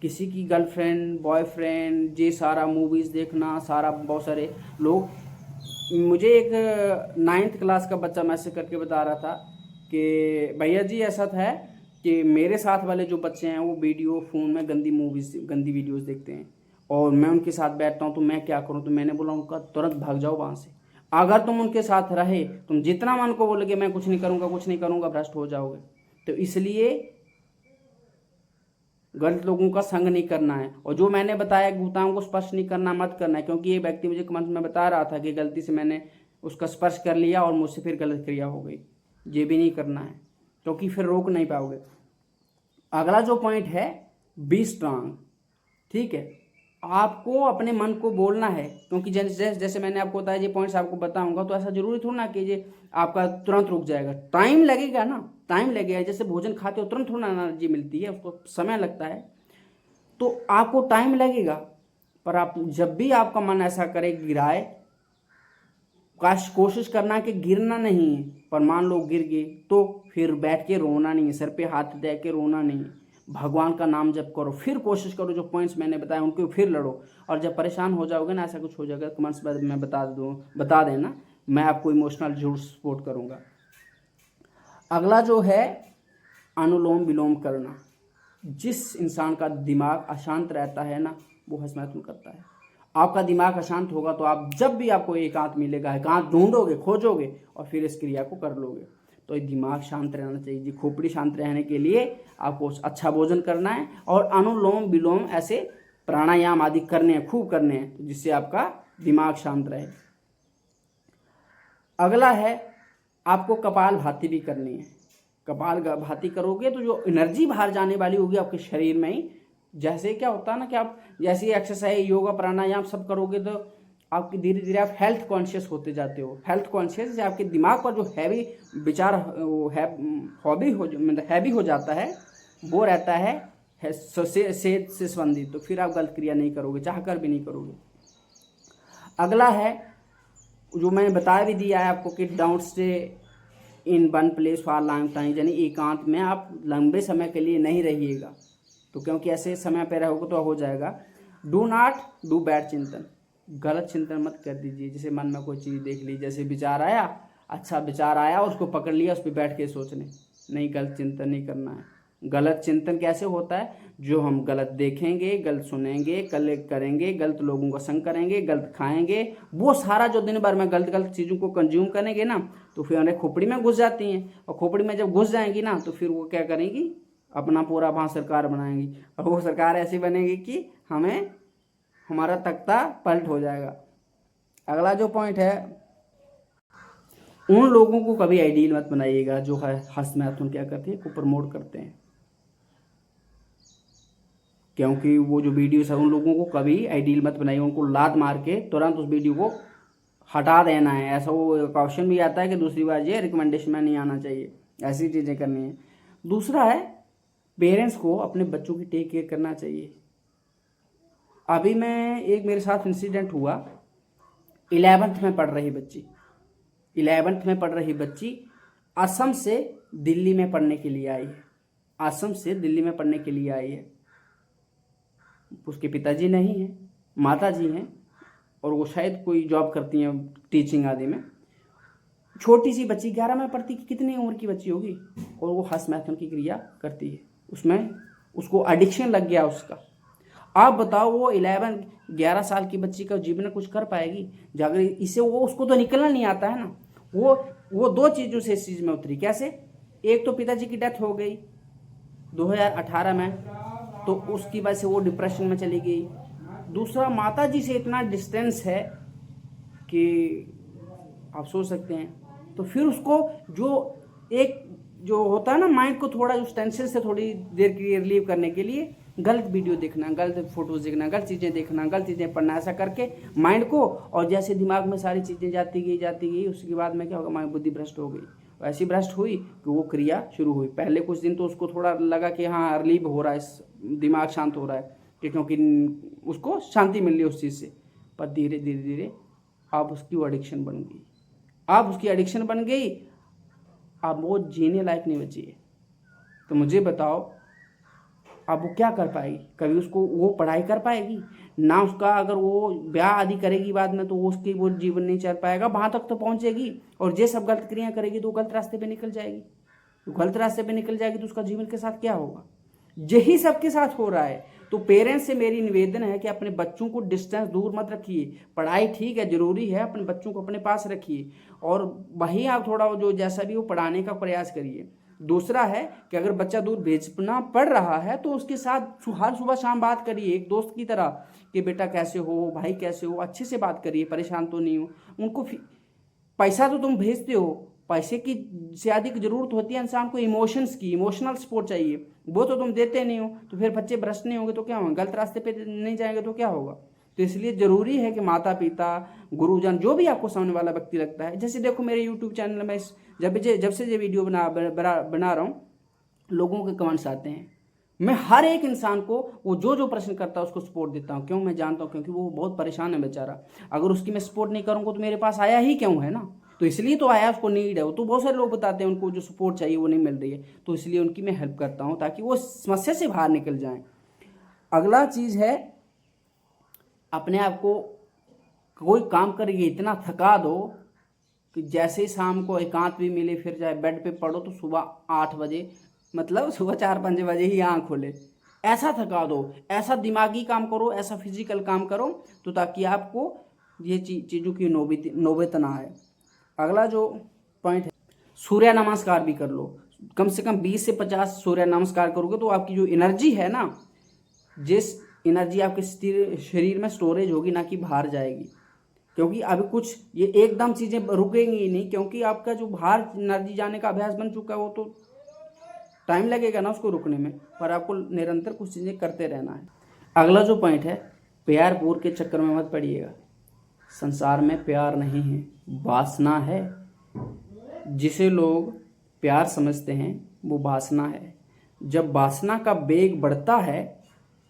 किसी की गर्लफ्रेंड, बॉयफ्रेंड, ये सारा मूवीज़ देखना, सारा बहुत सारे लोग। मुझे एक 9th क्लास का बच्चा मैसेज करके बता रहा था कि भैया जी ऐसा था कि मेरे साथ वाले जो बच्चे हैं वो वीडियो फ़ोन में गंदी मूवीज़, गंदी वीडियोस देखते हैं, और मैं उनके साथ बैठता हूँ तो मैं क्या करूँ। तो मैंने बोला उनका तुरंत भाग जाओ वहाँ से। अगर तुम उनके साथ रहे, तुम जितना मन को बोलोगे मैं कुछ नहीं करूँगा, कुछ नहीं करूँगा, भ्रष्ट हो जाओगे। तो इसलिए गलत लोगों का संग नहीं करना है, और जो मैंने बताया गूताओं को स्पर्श नहीं करना, मत करना है। क्योंकि ये व्यक्ति मुझे कमेंट में बता रहा था कि गलती से मैंने उसका स्पर्श कर लिया और मुझसे फिर गलत क्रिया हो गई। ये भी नहीं करना है, क्योंकि फिर रोक नहीं पाओगे। अगला जो पॉइंट है, बी स्ट्रांग। ठीक है, आपको अपने मन को बोलना है, क्योंकि जैसे मैंने आपको बताया, ये पॉइंट्स आपको बताऊंगा तो ऐसा जरूरी थोड़ा ना कि ये आपका तुरंत रुक जाएगा। टाइम लगेगा ना, टाइम लगेगा। जैसे भोजन खाते हो तुरंत थोड़ा एनर्जी मिलती है, उसको समय लगता है, तो आपको टाइम लगेगा। पर आप जब भी आपका मन ऐसा करे गिराए, कोशिश करना कि गिरना नहीं है। पर मान लो गिर गए तो फिर बैठ के रोना नहीं है, सर पे हाथ दे के रोना नहीं है, भगवान का नाम जप करो, फिर कोशिश करो जो पॉइंट्स मैंने बताए उनको फिर लड़ो। और जब परेशान हो जाओगे ना, ऐसा कुछ हो जाएगा, कमेंट्स में बता देना, मैं आपको इमोशनल जरूर सपोर्ट करूँगा। अगला जो है, अनुलोम विलोम करना। जिस इंसान का दिमाग अशांत रहता है ना, वो हंस मैथुन करता है। आपका दिमाग अशांत होगा तो आप जब भी आपको एकांत मिलेगा, एकांत ढूंढोगे, खोजोगे और फिर इस क्रिया को कर लोगे। तो ये दिमाग शांत रहना चाहिए जी। खोपड़ी शांत रहने के लिए आपको अच्छा भोजन करना है और अनुलोम विलोम ऐसे प्राणायाम आदि करने हैं, खूब करने हैं, जिससे आपका दिमाग शांत रहे। अगला है, आपको कपाल भाती भी करनी है। कपाल भाती करोगे तो जो एनर्जी बाहर जाने वाली होगी आपके शरीर में ही, जैसे क्या होता है ना कि आप जैसे एक्सरसाइज, योगा, प्राणायाम सब करोगे तो आपकी धीरे धीरे आप हेल्थ कॉन्शियस होते जाते हो। हेल्थ कॉन्शियस से आपके दिमाग पर जो हैवी विचार हैवी हो जाता है, वो रहता है सेहत से संबंधित। तो फिर आप गलत क्रिया नहीं करोगे, चाह कर भी नहीं करोगे। अगला है, जो मैंने बता भी दिया है आपको कि don't stay in one place for long time, यानी एकांत में आप लंबे समय के लिए नहीं रहिएगा। तो क्योंकि ऐसे समय पे रहोगे तो हो जाएगा। डू नॉट डू बैड चिंतन। गलत चिंतन मत कर दीजिए। जैसे मन में कोई चीज़ देख ली, जैसे विचार आया, अच्छा विचार आया, उसको पकड़ लिया, उस पर बैठ के सोचने, नहीं, गलत चिंतन नहीं करना है। गलत चिंतन कैसे होता है? जो हम गलत देखेंगे, गलत सुनेंगे, गलत करेंगे, गलत लोगों का संग करेंगे, गलत खाएंगे, वो सारा जो दिन भर में गलत गलत चीज़ों को कंज्यूम करेंगे ना, तो फिर हमारे खोपड़ी में घुस जाती हैं। और खोपड़ी में जब घुस जाएंगी ना, तो फिर वो क्या करेंगी, अपना पूरा वहाँ सरकार बनाएंगी, और वो सरकार ऐसी बनेगी कि हमारा तख्ता पलट हो जाएगा। अगला जो पॉइंट है, उन लोगों को कभी आइडियल मत बनाइएगा जो है हस्त मैथुन क्या करते हैं, को प्रमोट करते हैं, क्योंकि वो जो वीडियोस है उन लोगों को कभी आइडियल मत बनाइए, उनको लात मार के तुरंत उस वीडियो को हटा देना है। ऐसा वो क्वेश्चन भी आता है कि दूसरी बार ये रिकमेंडेशन में नहीं आना चाहिए, ऐसी चीज़ें करनी है। दूसरा है, पेरेंट्स को अपने बच्चों की टेक केयर करना चाहिए। अभी मेरे साथ इंसिडेंट हुआ, 11th में पढ़ रही बच्ची असम से दिल्ली में पढ़ने के लिए आई है। उसके पिताजी नहीं हैं, माता जी हैं, और वो शायद कोई जॉब करती हैं टीचिंग आदि में। छोटी सी बच्ची 11 में पढ़ती, कितनी उम्र की बच्ची होगी, और वो हस्त मैथुन की क्रिया करती है। उसमें उसको एडिक्शन लग गया उसका। आप बताओ, वो 11 साल की बच्ची का जीवन में कुछ कर पाएगी? जाकर इसे उसको तो निकलना नहीं आता है ना। वो दो चीज़ों से इस चीज़ में उतरी। कैसे? एक तो पिताजी की डेथ हो गई 2018 में, तो उसकी वजह से वो डिप्रेशन में चली गई। दूसरा, माता जी से इतना डिस्टेंस है कि आप सोच सकते हैं। तो फिर उसको जो होता है ना, माइंड को थोड़ा उस टेंशन से थोड़ी देर के लिए रिलीव करने के लिए गलत वीडियो देखना, गलत फोटोज देखना, गलत चीज़ें देखना, गलत चीज़ें पढ़ना, ऐसा करके माइंड को, और जैसे दिमाग में सारी चीज़ें जाती गई, उसके बाद में क्या होगा, माइंड बुद्धि भ्रष्ट हो गई। ऐसी भ्रष्ट हुई कि वो क्रिया शुरू हुई। पहले कुछ दिन तो उसको थोड़ा लगा कि हाँ रिलीव हो रहा है, दिमाग शांत हो रहा है, क्योंकि उसको शांति मिल रही है उस चीज़ से। पर धीरे धीरे अब उसकी एडिक्शन बन गई। अब वो जीने लायक नहीं बची है। तो मुझे बताओ, अब वो क्या कर पाएगी? कभी उसको वो पढ़ाई कर पाएगी ना? उसका अगर वो ब्याह आदि करेगी बाद में, तो वो जीवन नहीं चल पाएगा, वहां तक तो पहुंचेगी, और ये सब गलत क्रिया करेगी तो गलत रास्ते पे निकल जाएगी। तो उसका जीवन के साथ क्या होगा? यही सबके साथ हो रहा है। तो पेरेंट्स से मेरी निवेदन है कि अपने बच्चों को डिस्टेंस दूर मत रखिए। पढ़ाई ठीक है, जरूरी है, अपने बच्चों को अपने पास रखिए, और वहीं आप थोड़ा जो जैसा भी वो पढ़ाने का प्रयास करिए। दूसरा है कि अगर बच्चा दूर भेजना पड़ रहा है तो उसके साथ हर सुबह शाम बात करिए, एक दोस्त की तरह, कि बेटा कैसे हो, भाई कैसे हो, अच्छे से बात करिए, परेशान तो नहीं हो। उनको पैसा तो तुम भेजते हो, पैसे की से अधिक जरूरत होती है इंसान को इमोशंस की, इमोशनल सपोर्ट चाहिए, वो तो तुम देते नहीं हो। तो फिर बच्चे भ्रष्ट नहीं होंगे तो क्या होगा? गलत रास्ते पे नहीं जाएंगे तो क्या होगा? तो इसलिए जरूरी है कि माता पिता, गुरुजन, जो भी आपको सामने वाला व्यक्ति लगता है, जैसे देखो मेरे यूट्यूब चैनल में जब से ये वीडियो बना रहा हूँ, लोगों के कमेंट्स आते हैं। मैं हर एक इंसान को वो जो प्रश्न करता है उसको सपोर्ट देता हूँ। क्यों? मैं जानता हूँ क्योंकि वो बहुत परेशान है बेचारा। अगर उसकी मैं सपोर्ट नहीं करूँगा तो मेरे पास आया ही क्यों है ना? तो इसलिए तो आया, उसको नीड है। वो तो बहुत सारे लोग बताते हैं उनको जो सपोर्ट चाहिए वो नहीं मिल रही है, तो इसलिए उनकी मैं हेल्प करता हूँ ताकि वो समस्या से बाहर निकल जाएं। अगला चीज़ है, अपने आप को कोई काम करके इतना थका दो कि जैसे ही शाम को एकांत भी मिले, फिर जाए बेड पे पड़ो तो सुबह 8 बजे, मतलब सुबह 4-5 बजे ही आँख खोले। ऐसा थका दो, ऐसा दिमागी काम करो, ऐसा फिजिकल काम करो, तो ताकि आपको ये चीज़ों की नौबत ना आए। अगला जो पॉइंट है, सूर्य नमस्कार भी कर लो। कम से कम 20 से 50 सूर्य नमस्कार करोगे तो आपकी जो एनर्जी है ना, जिस एनर्जी आपके शरीर में स्टोरेज होगी ना कि बाहर जाएगी। क्योंकि अभी कुछ ये एकदम चीज़ें रुकेंगी ही नहीं, क्योंकि आपका जो बाहर एनर्जी जाने का अभ्यास बन चुका है, वो तो टाइम लगेगा ना उसको रुकने में, पर आपको निरंतर कुछ चीज़ें करते रहना है। अगला जो पॉइंट है, प्यार पूर के चक्कर में मत पड़िएगा। संसार में प्यार नहीं है, वासना है। जिसे लोग प्यार समझते हैं वो वासना है। जब वासना का वेग बढ़ता है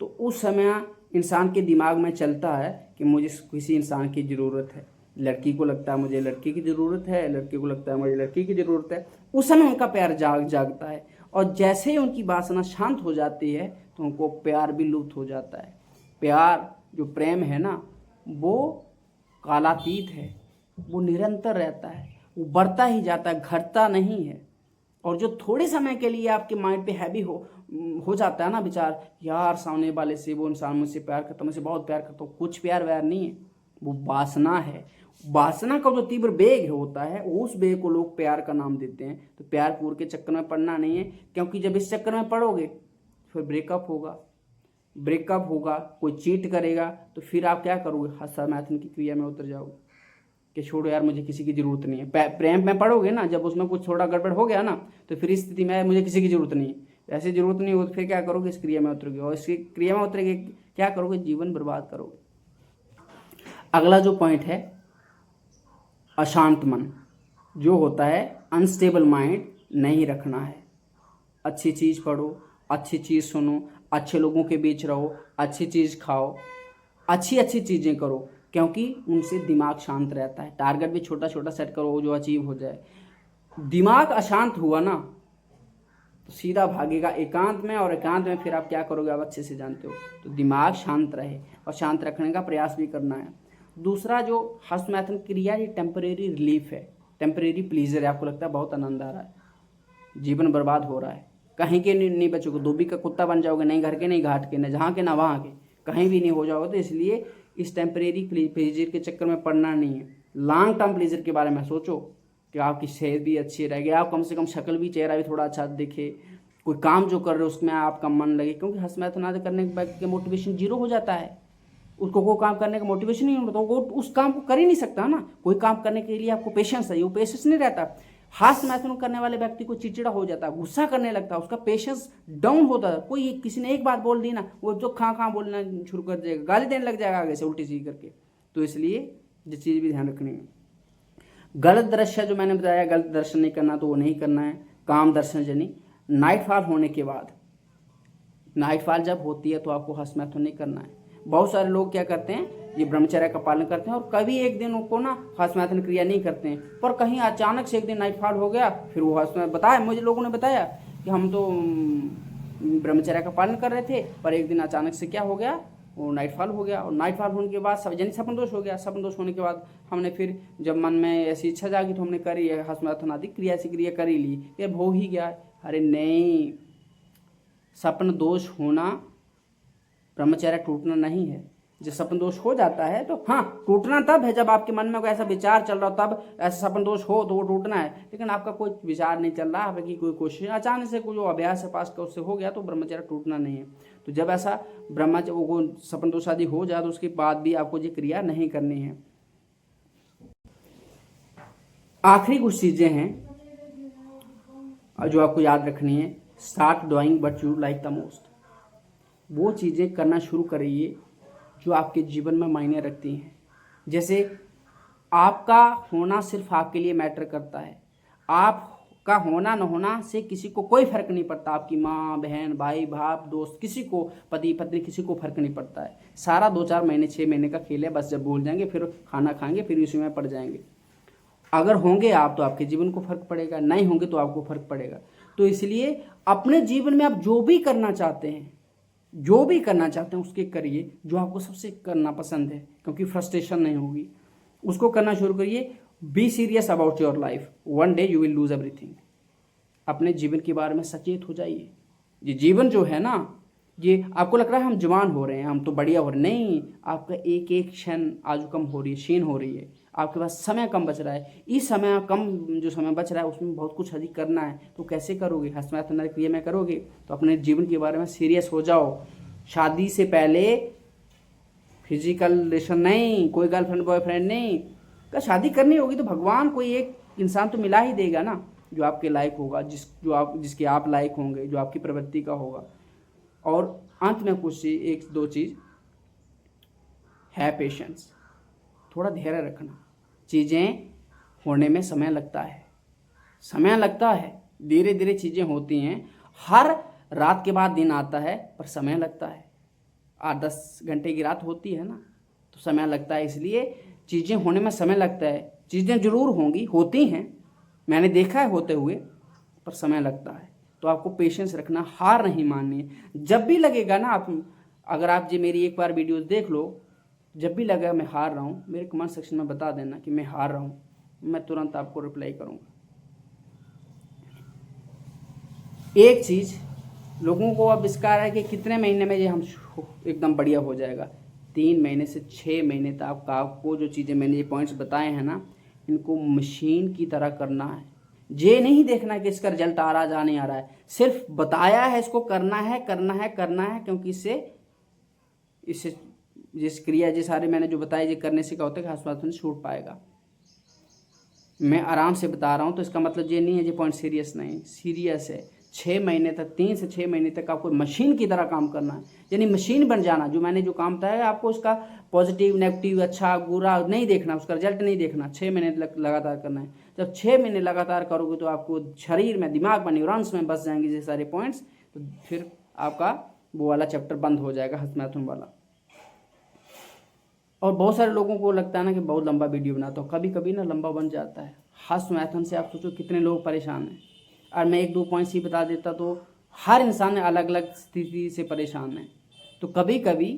तो उस समय इंसान के दिमाग में चलता है कि मुझे किसी इंसान की ज़रूरत है। लड़की को लगता है मुझे लड़के की ज़रूरत है, लड़के को लगता है मुझे लड़की की ज़रूरत है। उस समय उनका प्यार जागता है, और जैसे ही उनकी वासना शांत हो जाती है तो उनको प्यार भी लुप्त हो जाता है। प्यार जो प्रेम है ना, वो कालातीत है, वो निरंतर रहता है, वो बढ़ता ही जाता है, घटता नहीं है। और जो थोड़े समय के लिए आपके माइंड पे हैवी हो जाता है ना विचार, यार सामने वाले से वो इंसान मुझसे प्यार करता, मुझसे बहुत प्यार करता हूँ, कुछ प्यार व्यार नहीं है। वो वासना है। वासना का जो तीव्र वेग होता है, उस वेग को लोग प्यार का नाम देते हैं। तो प्यार पूर के चक्कर में पड़ना नहीं है, क्योंकि जब इस चक्कर में पड़ोगे फिर ब्रेकअप होगा, कोई चीट करेगा, तो फिर आप क्या करोगे, हस्तमैथुन की क्रिया में उतर जाओगे कि छोड़ो यार, मुझे किसी की जरूरत नहीं है। प्रेम में पड़ोगे ना, जब उसमें कुछ थोड़ा गड़बड़ हो गया ना, तो फिर इस स्थिति में मुझे किसी की जरूरत नहीं है, ऐसी जरूरत नहीं हो तो फिर क्या करोगे, इस क्रिया में उतरोगे, और इस क्रिया में उतरेगे क्या करोगे, जीवन बर्बाद करोगे। अगला जो पॉइंट है, अशांत मन जो होता है, अनस्टेबल माइंड नहीं रखना है। अच्छी चीज़ पढ़ो, अच्छी चीज़ सुनो, अच्छे लोगों के बीच रहो, अच्छी चीज़ खाओ, अच्छी अच्छी चीज़ें करो, क्योंकि उनसे दिमाग शांत रहता है। टारगेट भी छोटा छोटा सेट करो जो अचीव हो जाए। दिमाग अशांत हुआ ना तो सीधा भागेगा एकांत में, और एकांत में फिर आप क्या करोगे, आप अच्छे से जानते हो। तो दिमाग शांत रहे और शांत रखने का प्रयास भी करना है। दूसरा जो हस्तमैथुन क्रिया, ये टेम्परेरी रिलीफ है, टेम्परेरी प्लीजर है। आपको लगता है बहुत आनंद आ रहा है, जीवन बर्बाद हो रहा है, कहीं के नहीं बचोगे, धोबी का कुत्ता बन जाओगे, नहीं घर के नहीं घाट के, न जहाँ के ना वहाँ के, कहीं भी नहीं हो जाओगे। तो इसलिए इस टेम्परेरी प्लेजर के चक्कर में पड़ना नहीं है। लॉन्ग टर्म प्लेजर के बारे में सोचो कि आपकी सेहत भी अच्छी रहेगी, आप कम से कम शक्ल भी, चेहरा भी थोड़ा अच्छा दिखे, कोई काम जो कर रहे हो उसमें आपका मन लगे। क्योंकि हस्तमैथुन करने के बाद मोटिवेशन जीरो हो जाता है, उसको कोई काम करने का मोटिवेशन नहीं होता, वो उस काम को कर ही नहीं सकता ना। कोई काम करने के लिए आपको पेशेंस चाहिए, वो पेशेंस नहीं रहता। हस्तमैथुन करने वाले व्यक्ति को चिड़चिड़ा हो जाता है, गुस्सा करने लगता है, उसका पेशेंस डाउन होता है। कोई किसी ने एक बात बोल दी ना, वो जो खां बोलना शुरू कर देगा, गाली देने लग जाएगा आगे से उल्टी सीधी करके। तो इसलिए ये चीज़ भी ध्यान रखनी है। गलत दृश्य जो मैंने बताया, गलत दर्शन नहीं करना, तो वो नहीं करना है। काम दर्शन जनी नाइटफॉल होने के बाद, नाइटफॉल जब होती है तो आपको हस्तमैथुन नहीं करना है। बहुत सारे लोग क्या करते हैं, ये ब्रह्मचर्य का पालन करते हैं और कभी एक दिन उनको ना हस्तमैथुन क्रिया नहीं करते हैं, पर कहीं अचानक से एक दिन नाइटफॉल हो गया, फिर वो हस्तमैथुन, बताया मुझे लोगों ने बताया कि हम तो ब्रह्मचर्य का पालन कर रहे थे, पर एक दिन अचानक से क्या हो गया, वो नाइटफॉल हो गया। और नाइटफॉल होने के बाद सब जन सपन दोष हो गया। सपन दोष होने के बाद हमने फिर जब मन में ऐसी इच्छा जागी तो हमने करी है हस्तमैथुन आदि क्रिया से क्रिया कर ही ली, ये हो ही गया। अरे नहीं, सपन दोष होना ब्रह्मचर्य टूटना नहीं है। जब सपन दोष हो जाता है तो हाँ, टूटना तब है जब आपके मन में कोई ऐसा विचार चल रहा हो, तब ऐसा सपन दोष हो तो वो टूटना है। लेकिन आपका कोई विचार नहीं चल रहा, आपकी कोई कोशिश, अचानक से कोई जो अभ्यास है पास का उससे हो गया, तो ब्रह्मचर्य टूटना नहीं है। तो जब ऐसा ब्रह्मचर्य वो सपन दोष आदि हो जाए तो उसके बाद भी आपको ये क्रिया नहीं करनी है। आखिरी कुछ चीजें हैं जो आपको याद रखनी है। Start doing what you like the most. वो चीज़ें करना शुरू करिए जो आपके जीवन में मायने रखती हैं। जैसे आपका होना सिर्फ आपके लिए मैटर करता है, आपका होना न होना से किसी को कोई फर्क नहीं पड़ता। आपकी माँ, बहन, भाई, बाप, दोस्त, किसी को, पति पत्नी, किसी को फर्क नहीं पड़ता है। सारा 2-4 महीने 6 महीने का खेल है, बस जब भूल जाएंगे फिर खाना खाएंगे, फिर इसी में पड़ जाएंगे। अगर होंगे आप तो आपके जीवन को फर्क पड़ेगा, नहीं होंगे तो आपको फर्क पड़ेगा। तो इसलिए अपने जीवन में आप जो भी करना चाहते हैं, उसके करिए जो आपको सबसे करना पसंद है, क्योंकि फ्रस्ट्रेशन नहीं होगी। उसको करना शुरू करिए। Be serious about your life, one day you will lose everything. अपने जीवन के बारे में सचेत हो जाइए। ये जीवन जो है ना, ये आपको लग रहा है हम जवान हो रहे हैं, हम तो बढ़िया हो रहे हैं, नहीं, आपका एक एक क्षण आज कम हो रही है, क्षीण हो रही है। आपके पास समय कम बच रहा है। इस समय कम जो समय बच रहा है उसमें बहुत कुछ अधिक करना है। तो कैसे करोगे, हस्तमैथुन क्रिया में करोगे। तो अपने जीवन के बारे में सीरियस हो जाओ। शादी से पहले फिजिकल रिलेशन नहीं, कोई गर्लफ्रेंड बॉयफ्रेंड नहीं। अगर शादी करनी होगी तो भगवान कोई एक इंसान तो मिला ही देगा ना, जो आपके लायक होगा, जिसके आप लायक होंगे, जो आपकी प्रवृत्ति का होगा। और अंत में कुछ 1-2 चीज़ है, पेशेंस, थोड़ा धैर्य रखना। चीज़ें होने में समय लगता है, धीरे धीरे चीज़ें होती हैं। हर रात के बाद दिन आता है, पर समय लगता है। 8-10 घंटे की रात होती है ना, तो समय लगता है। इसलिए चीज़ें होने में समय लगता है। चीज़ें जरूर होंगी, होती हैं, मैंने देखा है होते हुए, पर समय लगता है। तो आपको पेशेंस रखना, हार नहीं माननी है। जब भी लगेगा ना, अगर आप जी मेरी एक बार वीडियोस देख लो, जब भी लगा मैं हार रहा हूँ, मेरे कमेंट सेक्शन में बता देना कि मैं हार रहा हूँ, मैं तुरंत आपको रिप्लाई करूँगा। एक चीज़ लोगों को अब इसका है कि कितने महीने में ये हम एकदम बढ़िया हो जाएगा। 3 महीने से 6 महीने तक आपको जो चीज़ें मैंने ये पॉइंट्स बताए हैं ना, इनको मशीन की तरह करना है। ये नहीं देखना कि इसका रिजल्ट आ रहा जा नहीं आ रहा है, सिर्फ बताया है इसको करना है करना है करना है, क्योंकि इससे जिस क्रिया जिस सारे मैंने जो बताया ये करने से क्या होता है कि हस्तमैथुन छूट पाएगा। मैं आराम से बता रहा हूँ तो इसका मतलब ये नहीं है ये पॉइंट सीरियस नहीं, सीरियस है। 6 महीने तक, 3 से 6 महीने तक आपको मशीन की तरह काम करना है, यानी मशीन बन जाना। जो मैंने जो काम बताया आपको उसका पॉजिटिव नेगेटिव अच्छा बुरा नहीं देखना, उसका रिजल्ट नहीं देखना, 6 महीने लगातार करना है। जब 6 महीने लगातार करोगे तो आपको शरीर में, दिमाग में, न्यूरॉन्स में बस जाएंगे ये सारे पॉइंट्स, तो फिर आपका वो वाला चैप्टर बंद हो जाएगा हस्तमैथुन वाला। और बहुत सारे लोगों को लगता है ना कि बहुत लंबा वीडियो बनाता हूँ, कभी कभी ना लंबा बन जाता है। हस्तमैथुन से आप सोचो कितने लोग परेशान हैं, और मैं 1-2 पॉइंट्स ही बता देता तो हर इंसान अलग अलग स्थिति से परेशान है। तो कभी कभी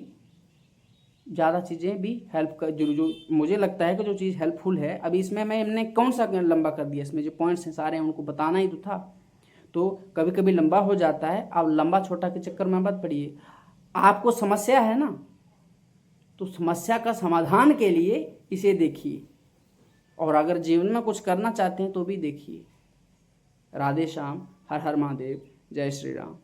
ज़्यादा चीज़ें भी हेल्प कर, जो मुझे लगता है कि जो चीज़ हेल्पफुल है, अभी इसमें मैंने कौन सा लंबा कर दिया, इसमें जो पॉइंट्स हैं सारे हैं उनको बताना ही तो था। तो कभी कभी लंबा हो जाता है, आप लंबा छोटा के चक्कर में मत पड़िए। आपको समस्या है ना, तो समस्या का समाधान के लिए इसे देखिए, और अगर जीवन में कुछ करना चाहते हैं तो भी देखिए। राधे श्याम, हर हर महादेव, जय श्री राम।